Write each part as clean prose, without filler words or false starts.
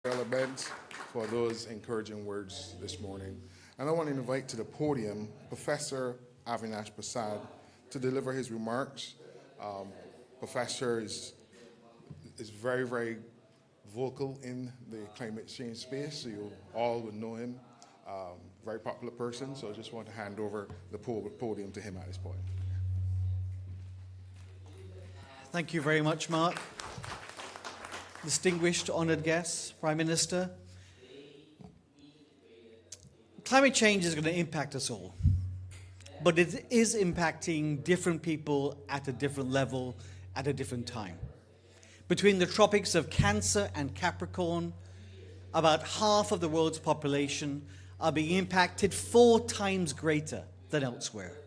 Benz for those encouraging words this morning. And I want to invite to the podium Professor Avinash Prasad to deliver his remarks. Professor is very, very vocal in the climate change space, so you all would know him. Very popular person, so I just want to hand over the podium to him at this point. Thank you very much, Mark. Distinguished, honored guests, Prime Minister. Climate change is going to impact us all, but it is impacting different people at a different level at a different time. Between the tropics of Cancer and Capricorn, about half of the world's population are being impacted 4 times greater than elsewhere.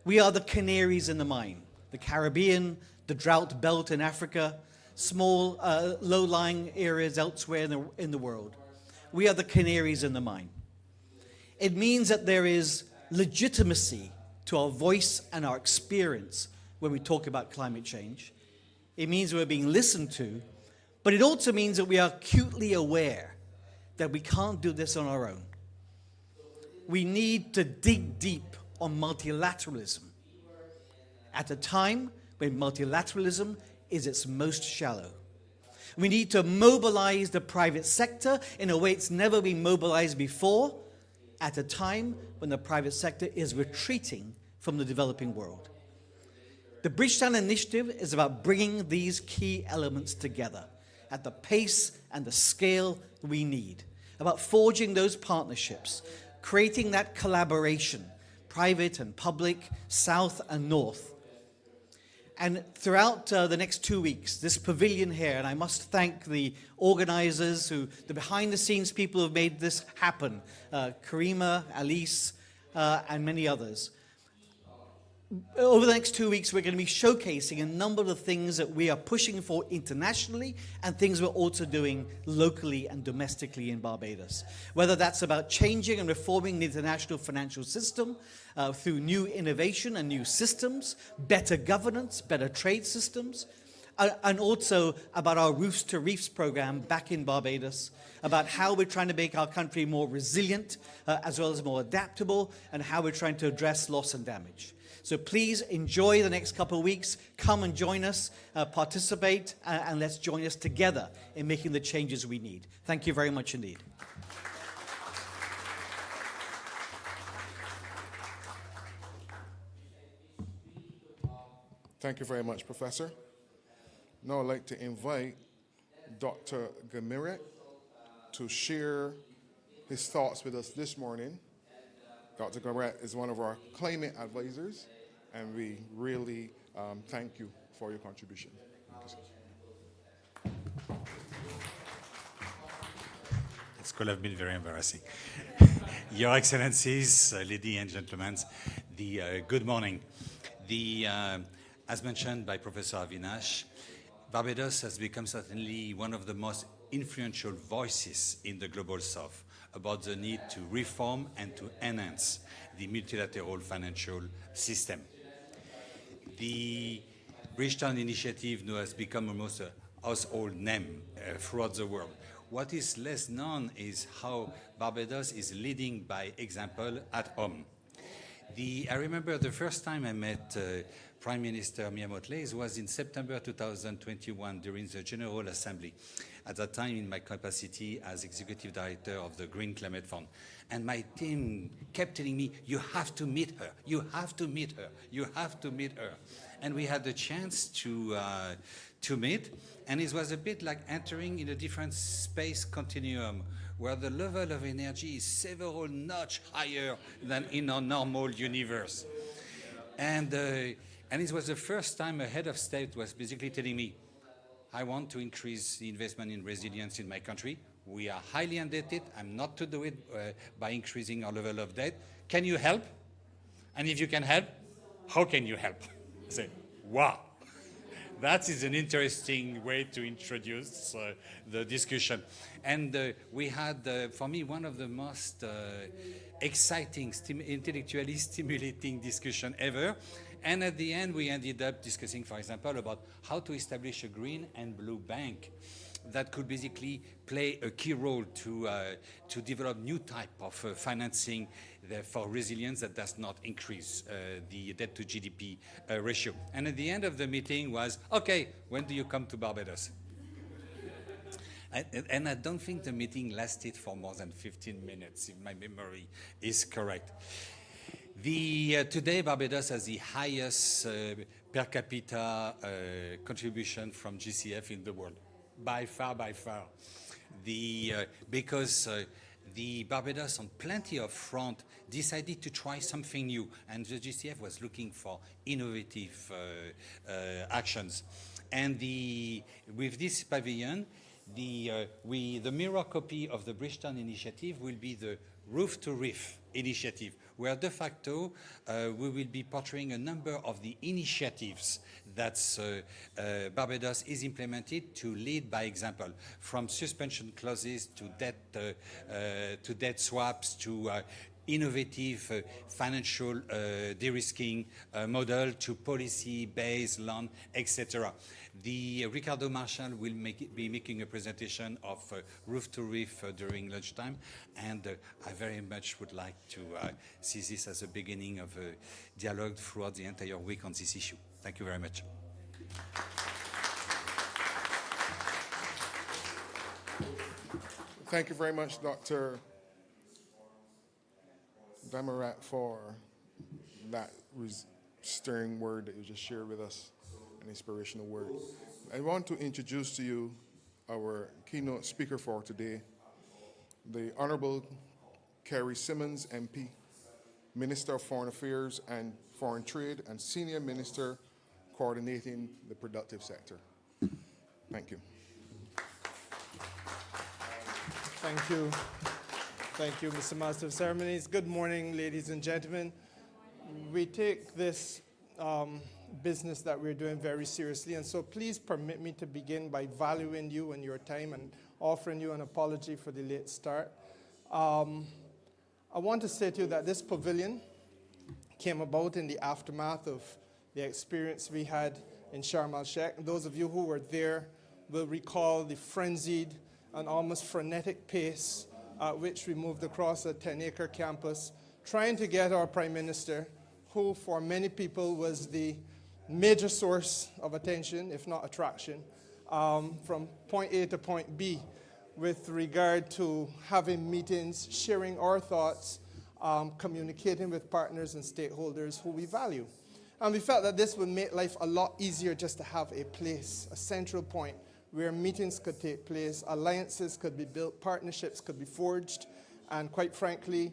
We are the canaries in the mine. The Caribbean, the drought belt in Africa, small low-lying areas elsewhere in the world. We are the canaries in the mine. It means that there is legitimacy to our voice and our experience when we talk about climate change. It means we're being listened to, but it also means that we are acutely aware that we can't do this on our own. We need to dig deep on multilateralism at a time when multilateralism is its most shallow. We need to mobilize the private sector in a way it's never been mobilized before, at a time when the private sector is retreating from the developing world. The Bridgetown Initiative is about bringing these key elements together at the pace and the scale we need, about forging those partnerships, creating that collaboration, private and public, south and north. And throughout the next 2 weeks, this pavilion here, and I must thank the organizers, the behind-the-scenes people who have made this happen, Karima, Alice, and many others. Over the next 2 weeks, we're going to be showcasing a number of the things that we are pushing for internationally and things we're also doing locally and domestically in Barbados. Whether that's about changing and reforming the international financial system through new innovation and new systems, better governance, better trade systems, and also about our Roofs to Reefs program back in Barbados, about how we're trying to make our country more resilient as well as more adaptable, and how we're trying to address loss and damage. So please enjoy the next couple of weeks. Come and join us, participate, and let's join us together in making the changes we need. Thank you very much indeed. Thank you very much, Professor. Now I'd like to invite Dr. Gamiret to share his thoughts with us this morning. Dr. Gamiret is one of our climate advisors, and we really thank you for your contribution. This could have been very embarrassing. Your Excellencies, ladies and gentlemen, good morning. As mentioned by Professor Avinash, Barbados has become certainly one of the most influential voices in the Global South about the need to reform and to enhance the multilateral financial system. The Bridgetown Initiative now has become almost a household name throughout the world. What is less known is how Barbados is leading by example at home. I remember the first time I met Prime Minister Miamotley was in September 2021 during the General Assembly, at that time in my capacity as Executive Director of the Green Climate Fund. And my team kept telling me, you have to meet her, you have to meet her, you have to meet her. And we had the chance to meet, and it was a bit like entering in a different space continuum, where the level of energy is several notches higher than in our normal universe. And it was the first time a head of state was basically telling me, I want to increase the investment in resilience in my country. We are highly indebted. I'm not to do it by increasing our level of debt. Can you help? And if you can help, how can you help? I say, wow. That is an interesting way to introduce the discussion. And we had, for me, one of the most exciting, intellectually stimulating discussion ever. And at the end, we ended up discussing, for example, about how to establish a green and blue bank that could basically play a key role to develop new type of financing for resilience that does not increase the debt to GDP ratio. And at the end of the meeting was, okay, when do you come to Barbados? And I don't think the meeting lasted for more than 15 minutes, if my memory is correct. Today, Barbados has the highest per capita contribution from GCF in the world, by far. Because the Barbados, on plenty of front, decided to try something new, and the GCF was looking for innovative actions. And with this pavilion, the mirror copy of the Bridgetown initiative will be the Roof to Reef initiative, where de facto we will be portraying a number of the initiatives that Barbados is implemented to lead by example, from suspension clauses to debt swaps to innovative financial de-risking model to policy-based loan, etc. Ricardo Marshall will be making a presentation of Roof to Reef during lunchtime, and I very much would like to see this as a beginning of a dialogue throughout the entire week on this issue. Thank you very much. Thank you very much, Dr. Damarat, for that stirring word that you just shared with us, an inspirational word. I want to introduce to you our keynote speaker for today, the Honorable Kerry Simmons, MP, Minister of Foreign Affairs and Foreign Trade, and Senior Minister coordinating the productive sector. Thank you. Thank you. Thank you, Mr. Master of Ceremonies. Good morning, ladies and gentlemen. We take this business that we're doing very seriously, and so please permit me to begin by valuing you and your time and offering you an apology for the late start. I want to say to you that this pavilion came about in the aftermath of the experience we had in Sharm el-Sheikh. Those of you who were there will recall the frenzied and almost frenetic pace at which we moved across a 10-acre campus, trying to get our Prime Minister, who for many people was the major source of attention, if not attraction, from point A to point B, with regard to having meetings, sharing our thoughts, communicating with partners and stakeholders who we value. And we felt that this would make life a lot easier just to have a place, a central point, where meetings could take place, alliances could be built, partnerships could be forged, and quite frankly,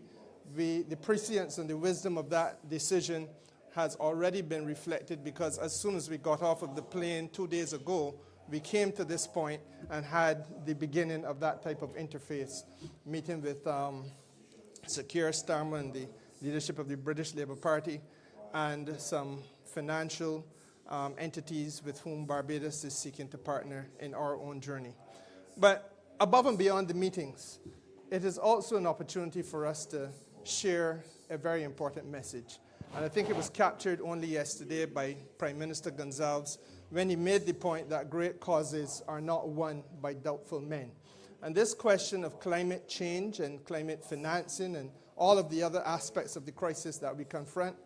the prescience and the wisdom of that decision has already been reflected, because as soon as we got off of the plane 2 days ago, we came to this point and had the beginning of that type of interface, meeting with Sir Keir Starmer and the leadership of the British Labour Party, and some financial entities with whom Barbados is seeking to partner in our own journey. But above and beyond the meetings, it is also an opportunity for us to share a very important message. And I think it was captured only yesterday by Prime Minister Gonzalez when he made the point that great causes are not won by doubtful men. And this question of climate change and climate financing and all of the other aspects of the crisis that we confront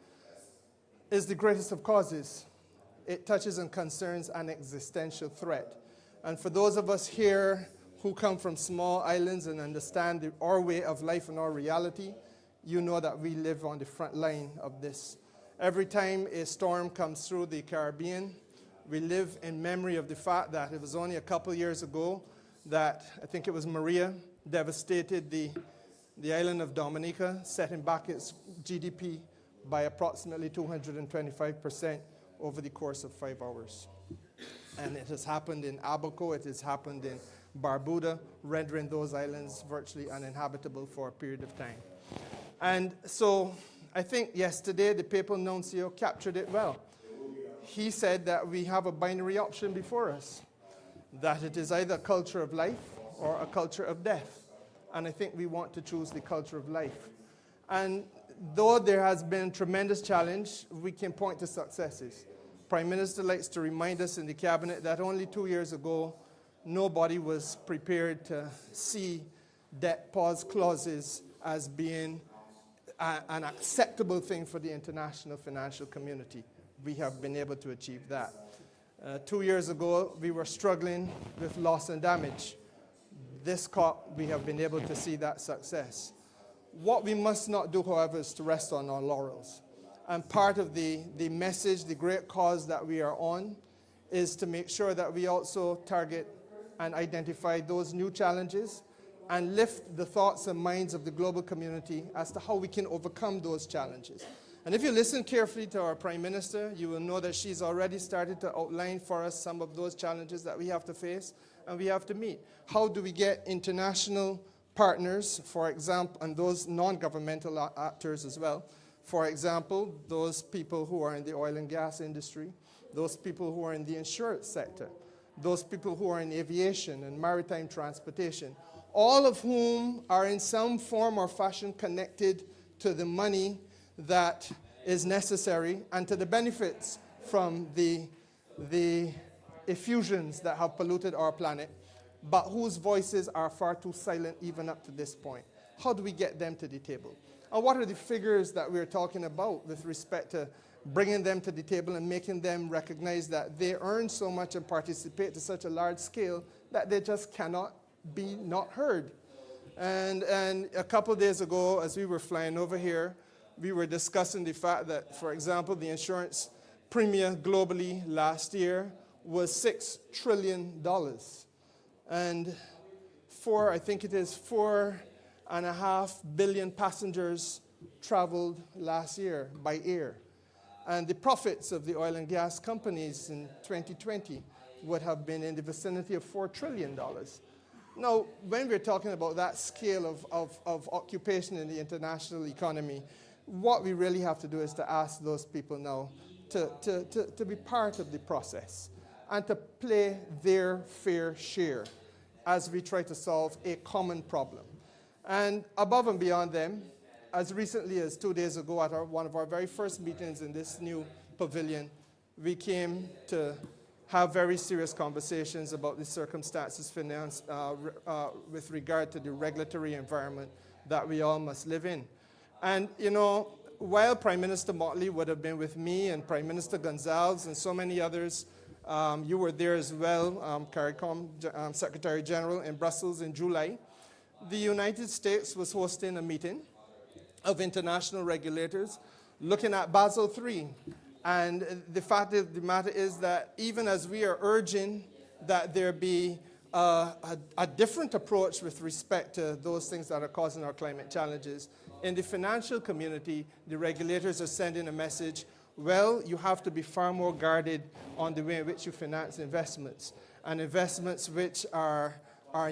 is the greatest of causes. It touches and concerns an existential threat. And for those of us here who come from small islands and understand our way of life and our reality, you know that we live on the front line of this. Every time a storm comes through the Caribbean, we live in memory of the fact that it was only a couple years ago that, I think it was Maria, devastated the island of Dominica, setting back its GDP by approximately 225% over the course of 5 hours. And it has happened in Abaco, it has happened in Barbuda, rendering those islands virtually uninhabitable for a period of time. And so I think yesterday the papal nuncio captured it well. He said that we have a binary option before us, that it is either a culture of life or a culture of death. And I think we want to choose the culture of life. And though there has been tremendous challenge, we can point to successes. Prime Minister likes to remind us in the cabinet that only 2 years ago, nobody was prepared to see debt pause clauses as being an acceptable thing for the international financial community. We have been able to achieve that. 2 years ago, we were struggling with loss and damage. This COP, we have been able to see that success. What we must not do, however, is to rest on our laurels. And part of the message, the great cause that we are on, is to make sure that we also target and identify those new challenges and lift the thoughts and minds of the global community as to how we can overcome those challenges. And if you listen carefully to our Prime Minister, you will know that she's already started to outline for us some of those challenges that we have to face and we have to meet. How do we get international partners, for example, and those non-governmental actors as well, for example, those people who are in the oil and gas industry, those people who are in the insurance sector, those people who are in aviation and maritime transportation, all of whom are in some form or fashion connected to the money that is necessary and to the benefits from the effusions that have polluted our planet, but whose voices are far too silent even up to this point. How do we get them to the table? And what are the figures that we're talking about with respect to bringing them to the table and making them recognize that they earn so much and participate to such a large scale that they just cannot be not heard? And a couple of days ago, as we were flying over here, we were discussing the fact that, for example, the insurance premium globally last year was $6 trillion. And I think it is 4.5 billion passengers traveled last year by air. And the profits of the oil and gas companies in 2020 would have been in the vicinity of $4 trillion. Now, when we're talking about that scale of occupation in the international economy, what we really have to do is to ask those people now to be part of the process and to play their fair share as we try to solve a common problem. And above and beyond them, as recently as 2 days ago at one of our very first meetings in this new pavilion, we came to have very serious conversations about the circumstances with regard to the regulatory environment that we all must live in. And, you know, while Prime Minister Motley would have been with me and Prime Minister Gonzalez and so many others, you were there as well, CARICOM Secretary General in Brussels in July, the United States was hosting a meeting of international regulators looking at Basel III. And the fact of the matter is that even as we are urging that there be a different approach with respect to those things that are causing our climate challenges, in the financial community, the regulators are sending a message, well, you have to be far more guarded on the way in which you finance investments, and investments which are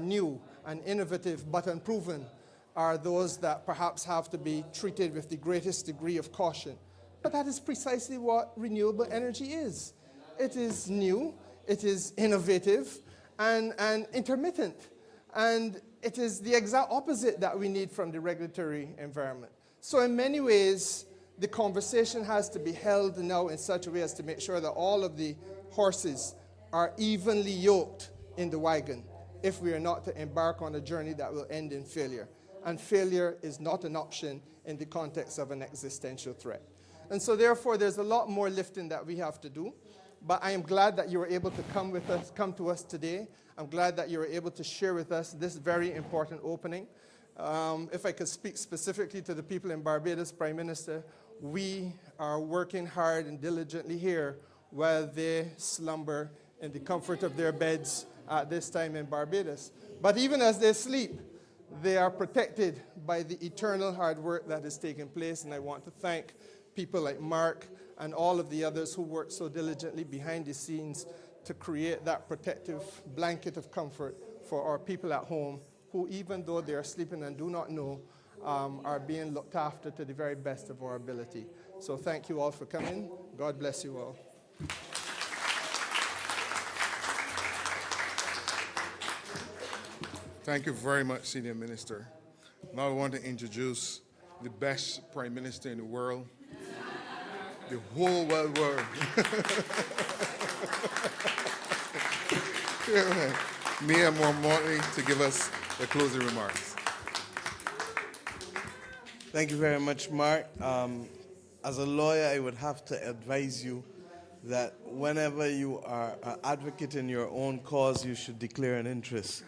new and innovative but unproven are those that perhaps have to be treated with the greatest degree of caution. But that is precisely what renewable energy is. It is new, it is innovative, and intermittent. And it is the exact opposite that we need from the regulatory environment. So in many ways, the conversation has to be held now in such a way as to make sure that all of the horses are evenly yoked in the wagon if we are not to embark on a journey that will end in failure. And failure is not an option in the context of an existential threat. And so therefore, there's a lot more lifting that we have to do. But I am glad that you were able to come to us today. I'm glad that you were able to share with us this very important opening. If I could speak specifically to the people in Barbados, Prime Minister, we are working hard and diligently here while they slumber in the comfort of their beds at this time in Barbados. But even as they sleep, they are protected by the eternal hard work that is taking place. And I want to thank people like Mark and all of the others who work so diligently behind the scenes to create that protective blanket of comfort for our people at home who, even though they are sleeping and do not know, are being looked after to the very best of our ability. So thank you all for coming. God bless you all. Thank you very much, Senior Minister. Now I want to introduce the best Prime Minister in the world, the whole wide world. Yeah, Mia Mormortley to give us the closing remarks. Thank you very much, Mark. As a lawyer, I would have to advise you that whenever you are an advocate in your own cause, you should declare an interest.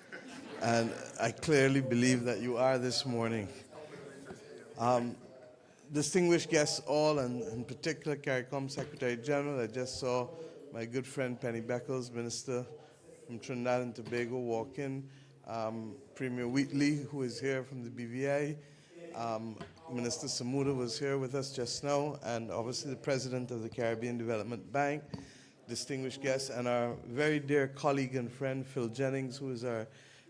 And I clearly believe that you are this morning. Distinguished guests all, and in particular CARICOM Secretary General, I just saw my good friend Penny Beckles, Minister from Trinidad and Tobago, walk in. Premier Wheatley, who is here from the BVI. Minister Samuda was here with us just now, and obviously the President of the Caribbean Development Bank, distinguished guests, and our very dear colleague and friend Phil Jennings, who is our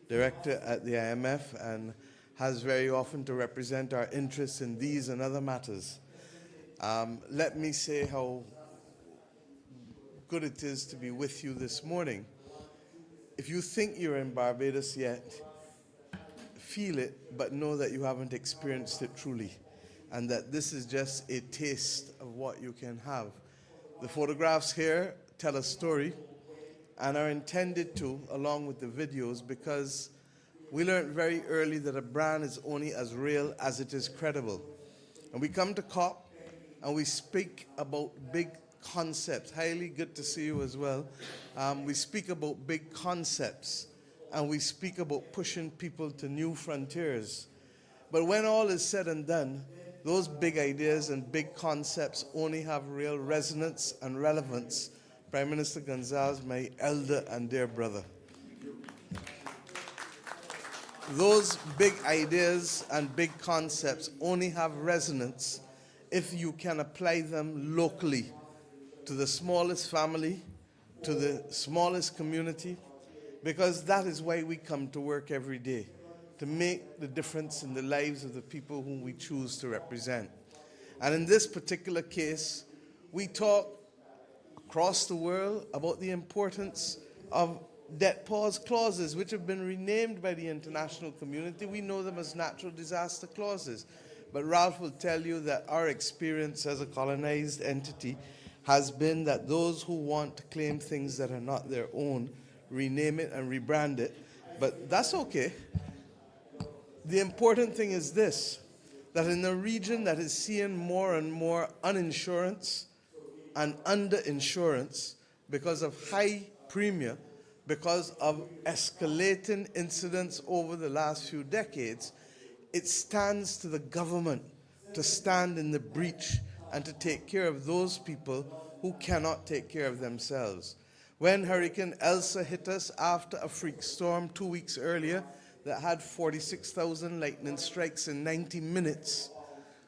Director at the IMF and has very often to represent our interests in these and other matters. Let me say how good it is to be with you this morning. If you think you're in Barbados yet, feel it, but know that you haven't experienced it truly, and that this is just a taste of what you can have. The photographs here tell a story and are intended to, along with the videos, because we learned very early that a brand is only as real as it is credible. And we come to COP and we speak about big concepts. Highly good to see you as well. We speak about big concepts, and we speak about pushing people to new frontiers. But when all is said and done, those big ideas and big concepts only have real resonance and relevance. Prime Minister Gonzalez, my elder and dear brother. Those big ideas and big concepts only have resonance if you can apply them locally to the smallest family, to the smallest community, because that is why we come to work every day, to make the difference in the lives of the people whom we choose to represent. And in this particular case, we talk across the world about the importance of debt pause clauses, which have been renamed by the international community. We know them as natural disaster clauses. But Ralph will tell you that our experience as a colonized entity has been that those who want to claim things that are not their own rename it and rebrand it. But that's okay. The important thing is this, that in a region that is seeing more and more uninsurance and underinsurance because of high premium, because of escalating incidents over the last few decades, it stands to the government to stand in the breach and to take care of those people who cannot take care of themselves. When Hurricane Elsa hit us after a freak storm 2 weeks earlier that had 46,000 lightning strikes in 90 minutes,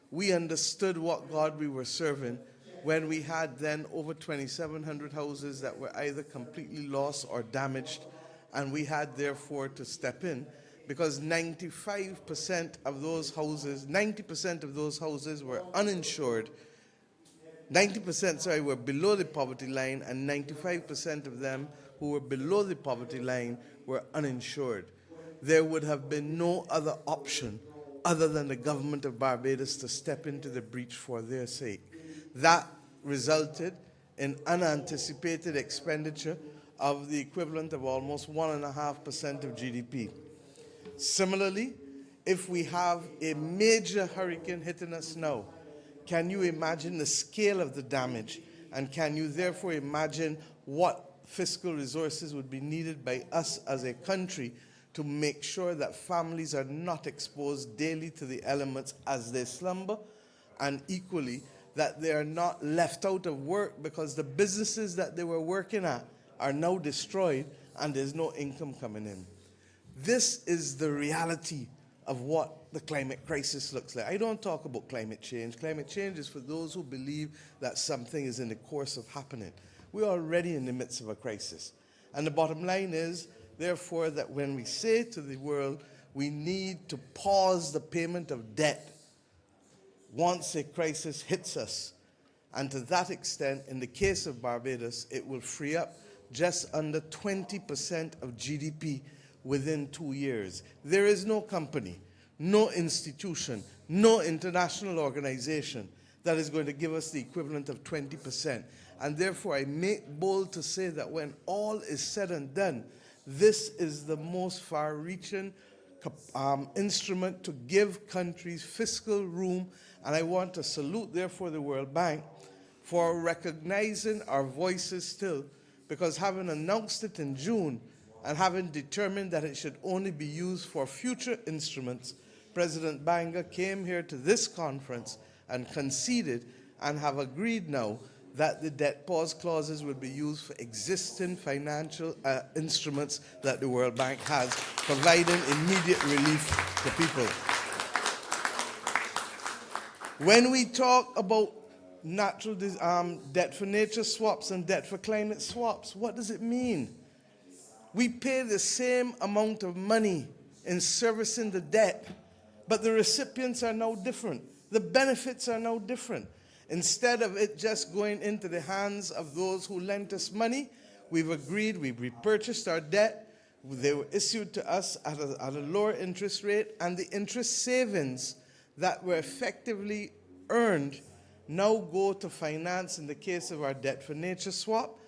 we understood what God we were serving when we had then over 2,700 houses that were either completely lost or damaged, and we had therefore to step in because 90% of those houses were uninsured. 90% were below the poverty line, and 95% of them who were below the poverty line were uninsured. There would have been no other option other than the government of Barbados to step into the breach for their sake. That resulted in unanticipated expenditure of the equivalent of almost 1.5% of GDP. Similarly, if we have a major hurricane hitting us now, can you imagine the scale of the damage? And can you therefore imagine what fiscal resources would be needed by us as a country to make sure that families are not exposed daily to the elements as they slumber, and equally that they are not left out of work because the businesses that they were working at are now destroyed and there's no income coming in. This is the reality of what the climate crisis looks like. I don't talk about climate change. Climate change is for those who believe that something is in the course of happening. We're already in the midst of a crisis. And the bottom line is, therefore, that when we say to the world, we need to pause the payment of debt once a crisis hits us, and to that extent, in the case of Barbados, it will free up just under 20% of GDP within 2 years. There is no company, no institution, no international organization that is going to give us the equivalent of 20%. And therefore, I make bold to say that when all is said and done, this is the most far-reaching instrument to give countries fiscal room, and I want to salute, therefore, the World Bank for recognizing our voices still, because having announced it in June and having determined that it should only be used for future instruments, President Banga came here to this conference and conceded and have agreed now that the debt pause clauses will be used for existing financial instruments that the World Bank has, providing immediate relief to people. When we talk about natural debt for nature swaps and debt for climate swaps, what does it mean? We pay the same amount of money in servicing the debt, but the recipients are now different. The benefits are now different. Instead of it just going into the hands of those who lent us money, we've agreed, we've repurchased our debt. They were issued to us at a lower interest rate, and the interest savings that were effectively earned now go to finance, in the case of our debt for nature swap,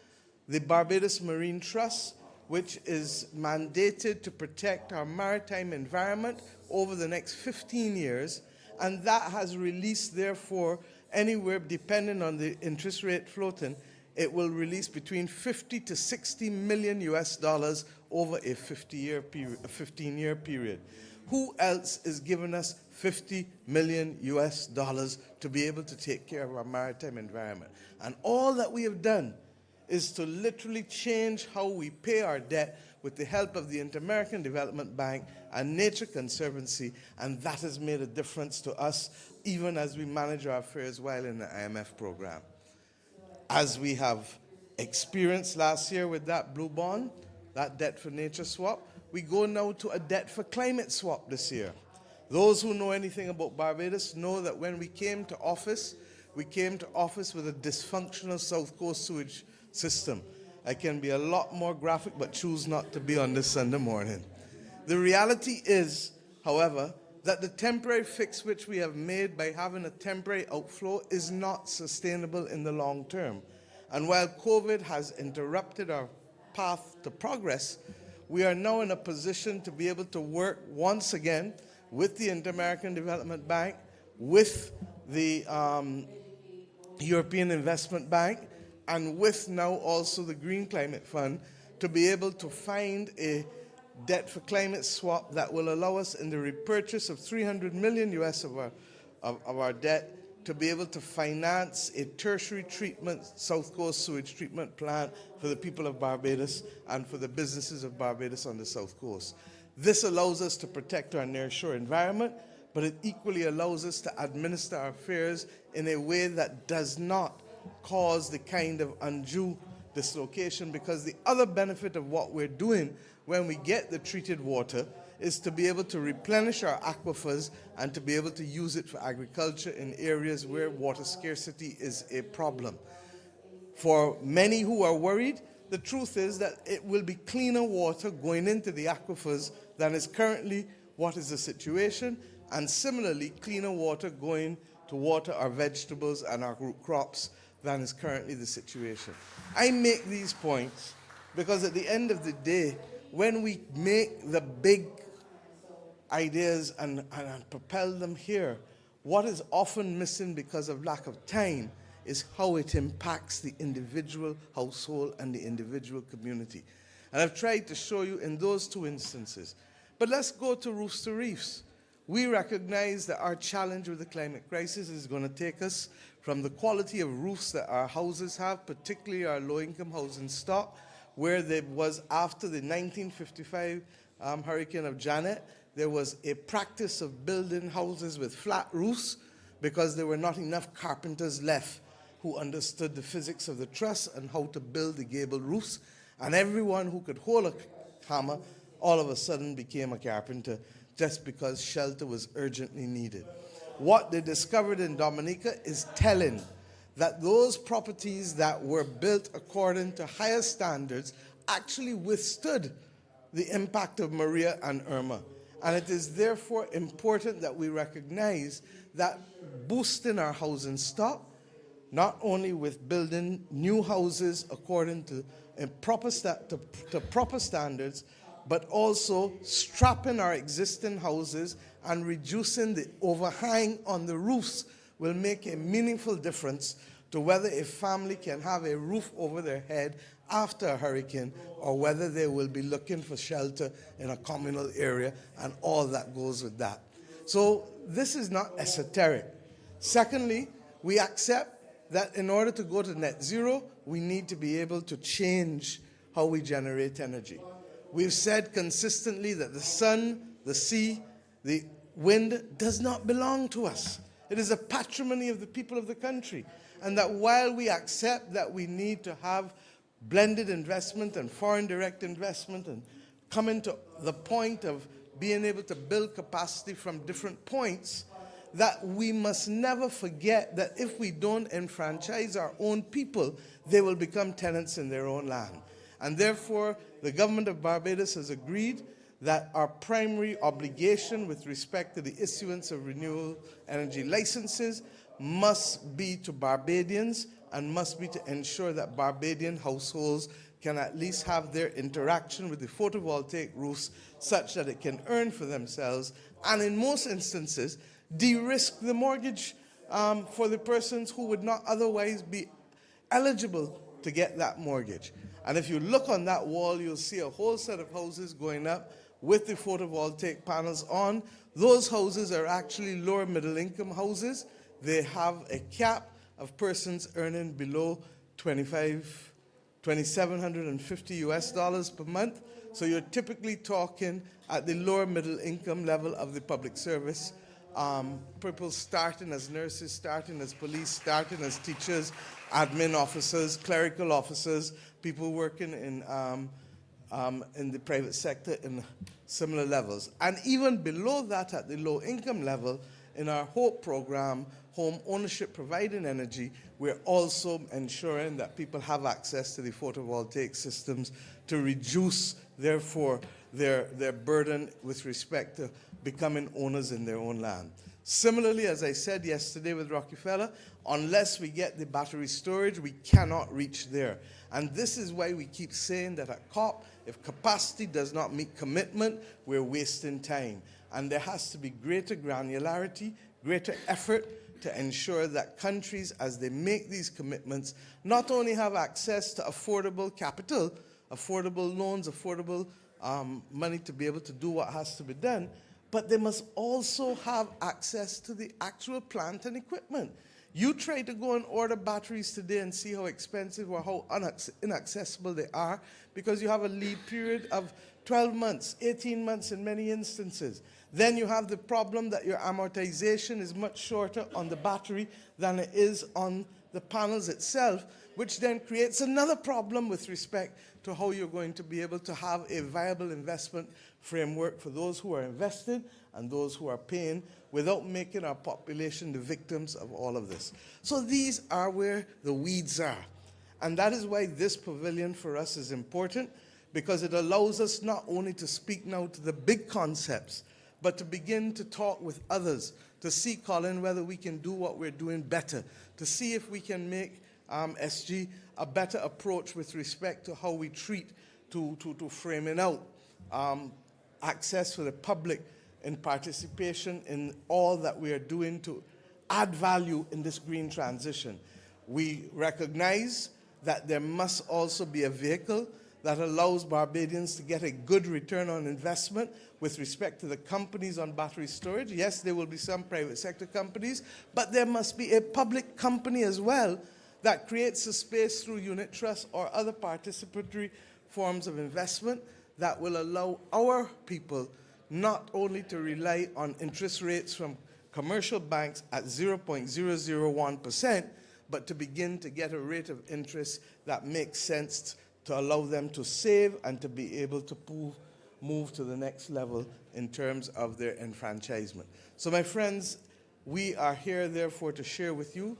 the Barbados Marine Trust, which is mandated to protect our maritime environment over the next 15 years, and that has released, therefore, anywhere, depending on the interest rate floating, it will release between 50 to 60 million US dollars over a 15-year period. Who else is giving us 50 million US dollars to be able to take care of our maritime environment? And all that we have done is to literally change how we pay our debt with the help of the Inter-American Development Bank and Nature Conservancy, and that has made a difference to us even as we manage our affairs while in the IMF program. As we have experienced last year with that blue bond, that debt for nature swap, we go now to a debt for climate swap this year. Those who know anything about Barbados know that when we came to office with a dysfunctional South Coast sewage system. I can be a lot more graphic, but choose not to be on this Sunday morning. The reality is, however, that the temporary fix which we have made by having a temporary outflow is not sustainable in the long term. And while COVID has interrupted our path to progress, we are now in a position to be able to work once again with the Inter-American Development Bank, with the European Investment Bank, and with now also the Green Climate Fund, to be able to find a debt for climate swap that will allow us, in the repurchase of 300 million US of our debt, to be able to finance a tertiary treatment, South Coast sewage treatment plant for the people of Barbados and for the businesses of Barbados on the South Coast. This allows us to protect our nearshore environment, but it equally allows us to administer our affairs in a way that does not cause the kind of undue dislocation, because the other benefit of what we're doing when we get the treated water is to be able to replenish our aquifers and to be able to use it for agriculture in areas where water scarcity is a problem. For many who are worried, the truth is that it will be cleaner water going into the aquifers than is currently what is the situation, and similarly cleaner water going to water our vegetables and our root crops than is currently the situation. I make these points because at the end of the day, when we make the big ideas and propel them here, what is often missing because of lack of time is how it impacts the individual household and the individual community. And I've tried to show you in those two instances. But let's go to roofs to reefs. We recognize that our challenge with the climate crisis is going to take us from the quality of roofs that our houses have, particularly our low-income housing stock, where there was, after the 1955 hurricane of Janet, there was a practice of building houses with flat roofs because there were not enough carpenters left who understood the physics of the truss and how to build the gable roofs. And everyone who could hold a hammer all of a sudden became a carpenter just because shelter was urgently needed. What they discovered in Dominica is telling, that those properties that were built according to higher standards actually withstood the impact of Maria and Irma. And it is therefore important that we recognize that boosting our housing stock, not only with building new houses according to proper standards, but also strapping our existing houses and reducing the overhang on the roofs will make a meaningful difference to whether a family can have a roof over their head after a hurricane or whether they will be looking for shelter in a communal area and all that goes with that. So this is not esoteric. Secondly, we accept that in order to go to net zero, we need to be able to change how we generate energy. We've said consistently that the sun, the sea, the wind does not belong to us. It is a patrimony of the people of the country. And that while we accept that we need to have blended investment and foreign direct investment and coming to the point of being able to build capacity from different points, that we must never forget that if we don't enfranchise our own people, they will become tenants in their own land. And therefore, the government of Barbados has agreed that our primary obligation with respect to the issuance of renewable energy licenses must be to Barbadians and must be to ensure that Barbadian households can at least have their interaction with the photovoltaic roofs such that it can earn for themselves and in most instances de-risk the mortgage for the persons who would not otherwise be eligible to get that mortgage. And if you look on that wall, you'll see a whole set of houses going up with the photovoltaic panels on. Those houses are actually lower middle income houses. They have a cap of persons earning below $2,750 US per month. So you're typically talking at the lower middle income level of the public service. People starting as nurses, starting as police, starting as teachers, admin officers, clerical officers, people working in the private sector in similar levels. And even below that at the low income level, in our HOPE program, Home Ownership Providing Energy, we're also ensuring that people have access to the photovoltaic systems to reduce, therefore, their burden with respect to becoming owners in their own land. Similarly, as I said yesterday with Rockefeller, unless we get the battery storage, we cannot reach there. And this is why we keep saying that at COP, if capacity does not meet commitment, we're wasting time. And there has to be greater granularity, greater effort to ensure that countries, as they make these commitments, not only have access to affordable capital, affordable loans, affordable money to be able to do what has to be done, but they must also have access to the actual plant and equipment. You try to go and order batteries today and see how expensive or how inaccessible they are because you have a lead period of 12 months, 18 months in many instances. Then you have the problem that your amortization is much shorter on the battery than it is on the panels itself, which then creates another problem with respect to how you're going to be able to have a viable investment framework for those who are invested and those who are paying without making our population the victims of all of this. So these are where the weeds are. And that is why this pavilion for us is important, because it allows us not only to speak now to the big concepts, but to begin to talk with others, to see, Colin, whether we can do what we're doing better, to see if we can make SG a better approach with respect to how we treat to framing out access for the public and participation in all that we are doing to add value in this green transition. We recognize that there must also be a vehicle that allows Barbadians to get a good return on investment with respect to the companies on battery storage. Yes, there will be some private sector companies, but there must be a public company as well that creates a space through unit trust or other participatory forms of investment that will allow our people not only to rely on interest rates from commercial banks at 0.001%, but to begin to get a rate of interest that makes sense to allow them to save and to be able to move to the next level in terms of their enfranchisement. So my friends, we are here therefore to share with you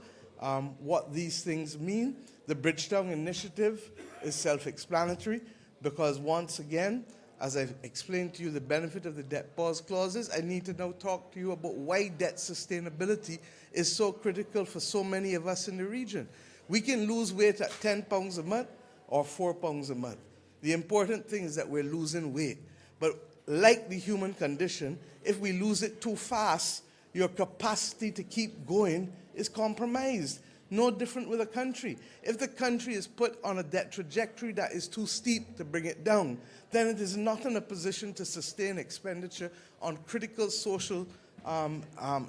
what these things mean. The Bridgetown Initiative is self-explanatory because once again, as I've explained to you the benefit of the debt pause clauses, I need to now talk to you about why debt sustainability is so critical for so many of us in the region. We can lose weight at £10 a month or £4 a month. The important thing is that we're losing weight. But like the human condition, if we lose it too fast, your capacity to keep going is compromised. No different with a country. If the country is put on a debt trajectory that is too steep to bring it down, then it is not in a position to sustain expenditure on critical social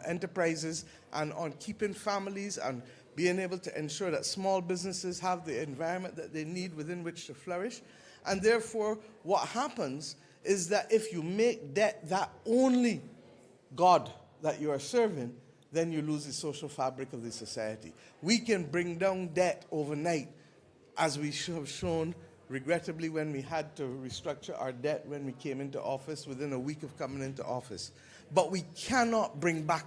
enterprises and on keeping families and being able to ensure that small businesses have the environment that they need within which to flourish. And therefore, what happens is that if you make debt that only God that you are serving, then you lose the social fabric of the society. We can bring down debt overnight, as we have shown, regrettably, when we had to restructure our debt when we came into office, within a week of coming into office. But we cannot bring back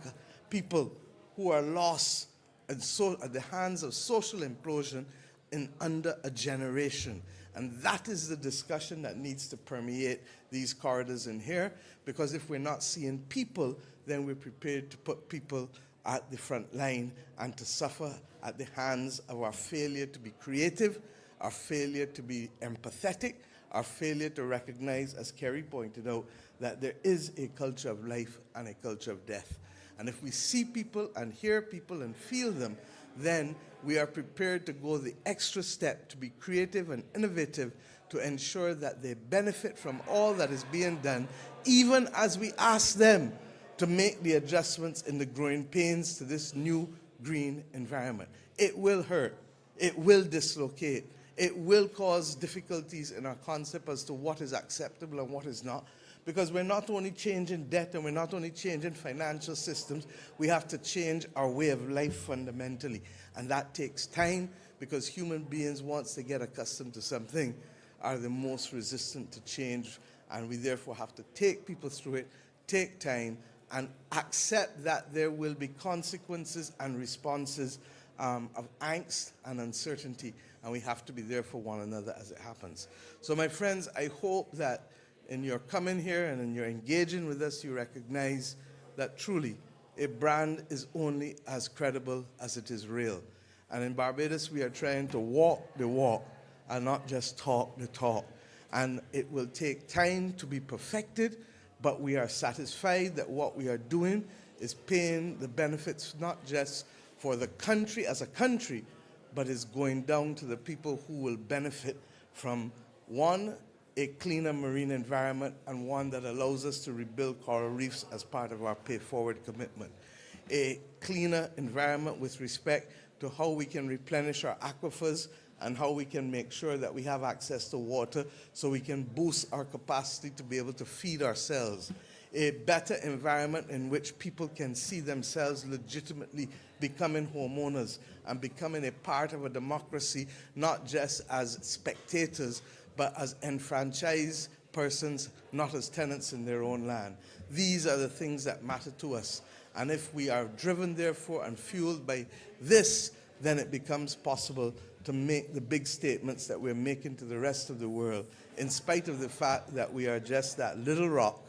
people who are lost at the hands of social implosion in under a generation. And that is the discussion that needs to permeate these corridors in here, because if we're not seeing people, then we're prepared to put people at the front line and to suffer at the hands of our failure to be creative, our failure to be empathetic, our failure to recognize, as Kerry pointed out, that there is a culture of life and a culture of death. And if we see people and hear people and feel them, then we are prepared to go the extra step to be creative and innovative to ensure that they benefit from all that is being done, even as we ask them to make the adjustments in the growing pains to this new green environment. It will hurt. It will dislocate. It will cause difficulties in our concept as to what is acceptable and what is not. Because we're not only changing debt and we're not only changing financial systems, we have to change our way of life fundamentally. And that takes time, because human beings, once they get accustomed to something, are the most resistant to change. And we therefore have to take people through it, take time, and accept that there will be consequences and responses of angst and uncertainty, and we have to be there for one another as it happens. So my friends, I hope that in your coming here and in your engaging with us, you recognize that truly a brand is only as credible as it is real. And in Barbados, we are trying to walk the walk and not just talk the talk. And it will take time to be perfected, but we are satisfied that what we are doing is paying the benefits not just for the country as a country, but is going down to the people who will benefit from, one, a cleaner marine environment, and one that allows us to rebuild coral reefs as part of our pay forward commitment. A cleaner environment with respect to how we can replenish our aquifers and how we can make sure that we have access to water so we can boost our capacity to be able to feed ourselves. A better environment in which people can see themselves legitimately becoming homeowners and becoming a part of a democracy, not just as spectators, but as enfranchised persons, not as tenants in their own land. These are the things that matter to us. And if we are driven, therefore, and fueled by this, then it becomes possible to make the big statements that we're making to the rest of the world, in spite of the fact that we are just that little rock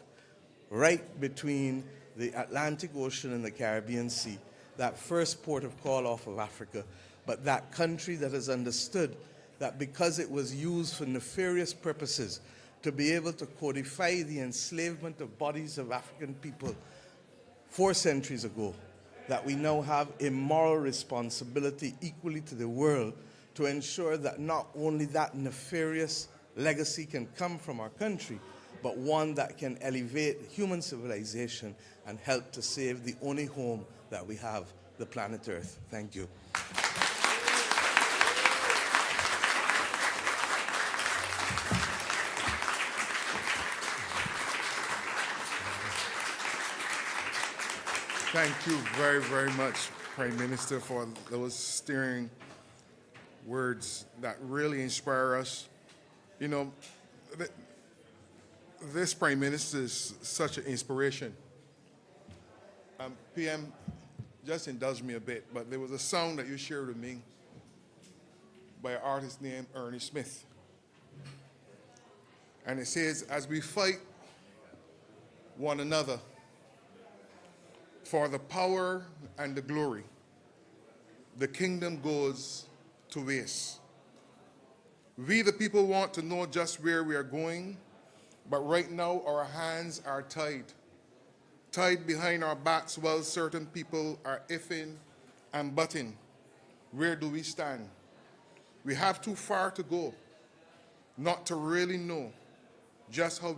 right between the Atlantic Ocean and the Caribbean Sea, that first port of call off of Africa, but that country that has understood that because it was used for nefarious purposes to be able to codify the enslavement of bodies of African people 4 centuries ago, that we now have a moral responsibility equally to the world to ensure that not only that nefarious legacy can come from our country, but one that can elevate human civilization and help to save the only home that we have, the planet Earth. Thank you. Thank you very, very much, Prime Minister, for those stirring words that really inspire us. You know, this Prime Minister is such an inspiration. PM, just indulge me a bit, but there was a song that you shared with me by an artist named Ernie Smith. And it says, as we fight one another for the power and the glory, the kingdom goes to waste. We, the people, want to know just where we are going, but right now our hands are tied behind our backs while certain people are ifing and butting. Where do we stand? We have too far to go not to really know just how we